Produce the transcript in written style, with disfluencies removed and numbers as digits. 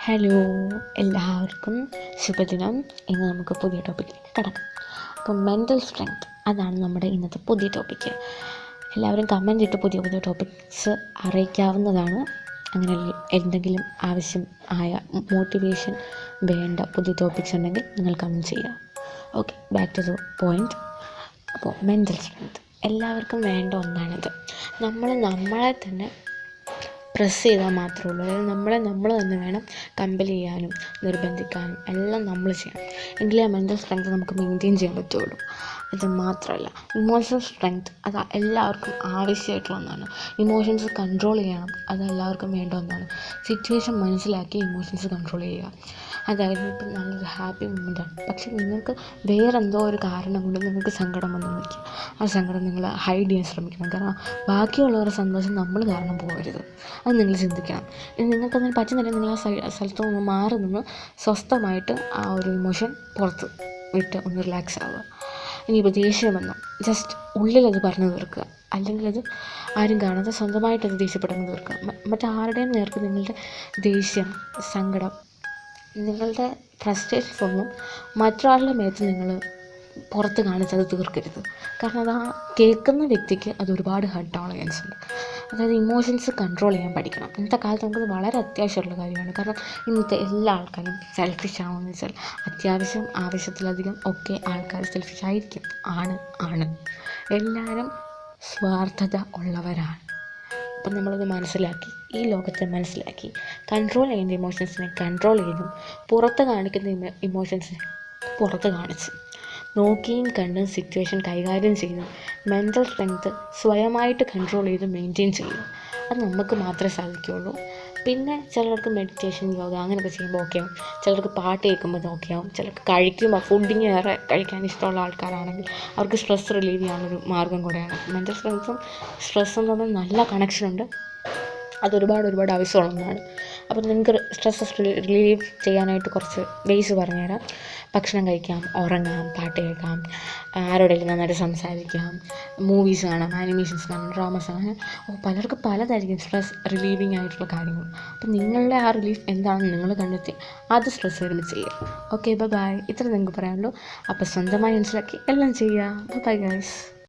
Hello, എല്ലാവർക്കും ശുഭദിനം. ഇന്ന് നമുക്ക് പുതിയ ടോപ്പിക്കിലേക്ക് കടക്കാം. അപ്പോൾ മെൻ്റൽ സ്ട്രെങ്ത്, അതാണ് നമ്മുടെ ഇന്നത്തെ പുതിയ ടോപ്പിക്ക്. എല്ലാവരും കമൻ്റ് ഇട്ട് പുതിയ പുതിയ ടോപ്പിക്സ് അറിയിക്കാവുന്നതാണ്. അങ്ങനെ എന്തെങ്കിലും ആവശ്യം ആയ മോട്ടിവേഷൻ വേണ്ട പുതിയ ടോപ്പിക്സ് ഉണ്ടെങ്കിൽ നിങ്ങൾ കമൻറ്റ് ചെയ്യുക. Okay, back to the point. അപ്പോൾ മെൻ്റൽ സ്ട്രെങ്ത് എല്ലാവർക്കും വേണ്ട ഒന്നാണിത്. നമ്മളെ തന്നെ പ്രസ് ചെയ്താൽ മാത്രമേ ഉള്ളൂ. അതായത് നമ്മൾ തന്നെ വേണം കമ്പൽ ചെയ്യാനും നിർബന്ധിക്കാനും എല്ലാം നമ്മൾ ചെയ്യണം. എങ്കിലേ ആ മെൻ്റൽ സ്ട്രെങ്ത് നമുക്ക് മെയിൻറ്റെയിൻ ചെയ്യാൻ പറ്റുള്ളൂ. അത് മാത്രമല്ല, ഇമോഷണൽ സ്ട്രെങ്ത് അത് എല്ലാവർക്കും ആവശ്യമായിട്ടുള്ള ഒന്നാണ്. ഇമോഷൻസ് കൺട്രോൾ ചെയ്യണം, അത് എല്ലാവർക്കും വേണ്ട ഒന്നാണ്. സിറ്റുവേഷൻ മനസ്സിലാക്കി ഇമോഷൻസ് കൺട്രോൾ ചെയ്യുക. അതായത് ഇപ്പം നല്ലൊരു ഹാപ്പി മൊമെൻ്റാണ്, പക്ഷെ നിങ്ങൾക്ക് വേറെന്തോ ഒരു കാരണം കൊണ്ട് നിങ്ങൾക്ക് സങ്കടം വന്നു നിൽക്കുക. ആ സങ്കടം നിങ്ങൾ ഹൈഡ് ചെയ്യാൻ ശ്രമിക്കണം. കാരണം ബാക്കിയുള്ളവരുടെ സന്തോഷം നമ്മൾ കാരണം പോകരുത്. അത് നിങ്ങൾ ചിന്തിക്കണം. ഇനി നിങ്ങൾക്കതിന് പറ്റുന്നില്ല, നിങ്ങൾ ആ സ്ഥലത്ത് നിന്ന് മാറി നിന്ന് സ്വസ്ഥമായിട്ട് ആ ഒരു ഇമോഷൻ പുറത്ത് വിട്ട് ഒന്ന് റിലാക്സ് ആവുക. ഇനിയിപ്പോൾ ദേഷ്യം വന്നു, ജസ്റ്റ് ഉള്ളിലത് പറഞ്ഞു തീർക്കുക. അല്ലെങ്കിൽ അത് ആരും കാണാതെ സ്വന്തമായിട്ടത് ദേഷ്യപ്പെടുന്നു തീർക്കുക. മറ്റാരുടെയും നേർക്ക് നിങ്ങളുടെ ദേഷ്യം, സങ്കടം, നിങ്ങളുടെ ഫ്രസ്ട്രേഷൻസ് ഒന്നും മറ്റൊരാളുടെ മേത്ത് നിങ്ങൾ പുറത്ത് കാണിച്ചത് തീർക്കരുത്. കാരണം അത് ആ കേൾക്കുന്ന വ്യക്തിക്ക് അത് ഒരുപാട് ഹർട്ടാവാൻ ചാൻസ് ഉണ്ട്. അതായത് ഇമോഷൻസ് കൺട്രോൾ ചെയ്യാൻ പഠിക്കണം. ഇന്നത്തെ കാലത്ത് നമുക്കത് വളരെ അത്യാവശ്യമുള്ള കാര്യമാണ്. കാരണം ഇന്നത്തെ എല്ലാ ആൾക്കാരും സെൽഫിഷ് ആവുമെന്ന് വെച്ചാൽ ആവശ്യത്തിലധികം ഒക്കെ ആൾക്കാർ സെൽഫിഷ് ആയിരിക്കും. ആണ് എല്ലാവരും സ്വാർത്ഥത ഉള്ളവരാണ്. അപ്പം നമ്മളത് മനസ്സിലാക്കി, ഈ ലോകത്തെ മനസ്സിലാക്കി, കൺട്രോൾ ചെയ്യേണ്ട ഇമോഷൻസിനെ കൺട്രോൾ ചെയ്തും പുറത്ത് കാണിക്കുന്ന ഇമോഷൻസിനെ പുറത്ത് കാണിച്ച് നോക്കിയും കണ്ടും സിറ്റുവേഷൻ കൈകാര്യം ചെയ്തും മെൻ്റൽ സ്ട്രെങ്ത് സ്വയമായിട്ട് കൺട്രോൾ ചെയ്ത് മെയിൻറ്റെയിൻ ചെയ്യും. അത് നമുക്ക് മാത്രമേ സാധിക്കുകയുള്ളൂ. പിന്നെ ചിലർക്ക് മെഡിറ്റേഷൻ, യോഗ അങ്ങനെയൊക്കെ ചെയ്യുമ്പോൾ ഓക്കെ ആവും. ചിലർക്ക് പാട്ട് കേൾക്കുമ്പോൾ ഓക്കെ ആവും. ചിലർക്ക് കഴിക്കുമ്പോൾ ഫുഡിങ് ഏറെ കഴിക്കാൻ ഇഷ്ടമുള്ള ആൾക്കാരാണെങ്കിൽ അവർക്ക് സ്ട്രെസ് റിലീവ് ചെയ്യാനൊരു മാർഗ്ഗം കൂടെയാണ്. മെൻ്റൽ സ്ട്രെങ്ത്തും സ്ട്രെസ്സും തമ്മിൽ നല്ല കണക്ഷനുണ്ട്. അതൊരുപാട് ആവശ്യമുള്ള ഒന്നാണ്. അപ്പം നിങ്ങൾക്ക് സ്ട്രെസ് റിലീവ് ചെയ്യാനായിട്ട് കുറച്ച് വേയ്സ് പറഞ്ഞുതരാം. ഭക്ഷണം കഴിക്കാം, ഉറങ്ങാം, പാട്ട് കേൾക്കാം, ആരോടെങ്കിലും നന്നായിട്ട് സംസാരിക്കാം, മൂവീസ് കാണാം, ആനിമേഷൻസ് കാണാം, ഡ്രാമസ് കാണാം. പലർക്കും പലതായിരിക്കും സ്ട്രെസ് റിലീവിങ് ആയിട്ടുള്ള കാര്യങ്ങൾ. അപ്പം നിങ്ങളുടെ ആ റിലീഫ് എന്താണെന്ന് നിങ്ങൾ കണ്ടെത്തി അത് സ്ട്രെസ് വരുമ്പോൾ ചെയ്യുക. Okay, bye. ഇത്ര നിങ്ങൾക്ക് പറയാനുള്ളൂ. അപ്പോൾ സ്വന്തമായി മനസ്സിലാക്കി എല്ലാം ചെയ്യുക. Bye guys.